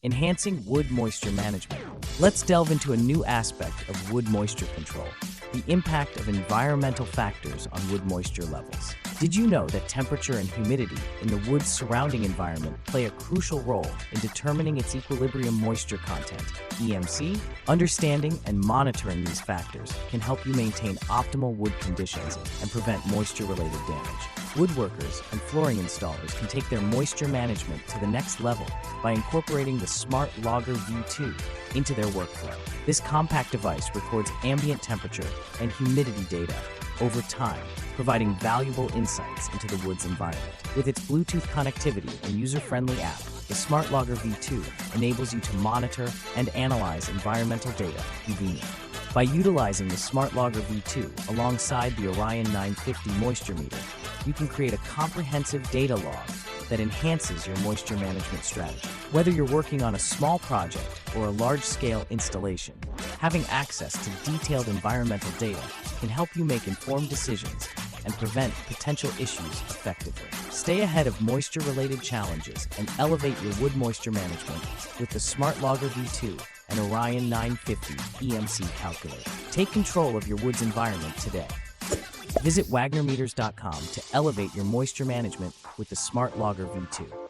enhancing wood moisture management. Let's delve into a new aspect of wood moisture control, the impact of environmental factors on wood moisture levels. Did you know that temperature and humidity in the wood's surrounding environment play a crucial role in determining its equilibrium moisture content, EMC? Understanding and monitoring these factors can help you maintain optimal wood conditions and prevent moisture-related damage. Woodworkers and flooring installers can take their moisture management to the next level by incorporating the Smart Logger V2 into their workflow. This compact device records ambient temperature and humidity data over time, providing valuable insights into the wood's environment. With its Bluetooth connectivity and user-friendly app, the Smart Logger V2 enables you to monitor and analyze environmental data conveniently. By utilizing the Smart Logger V2 alongside the Orion 950 moisture meter, you can create a comprehensive data log that enhances your moisture management strategy. Whether you're working on a small project or a large-scale installation, having access to detailed environmental data can help you make informed decisions and prevent potential issues effectively. Stay ahead of moisture-related challenges and elevate your wood moisture management with the Smart Logger V2 and Orion 950 EMC calculator. Take control of your wood's environment today. Visit WagnerMeters.com to elevate your moisture management with the Smart Logger V2.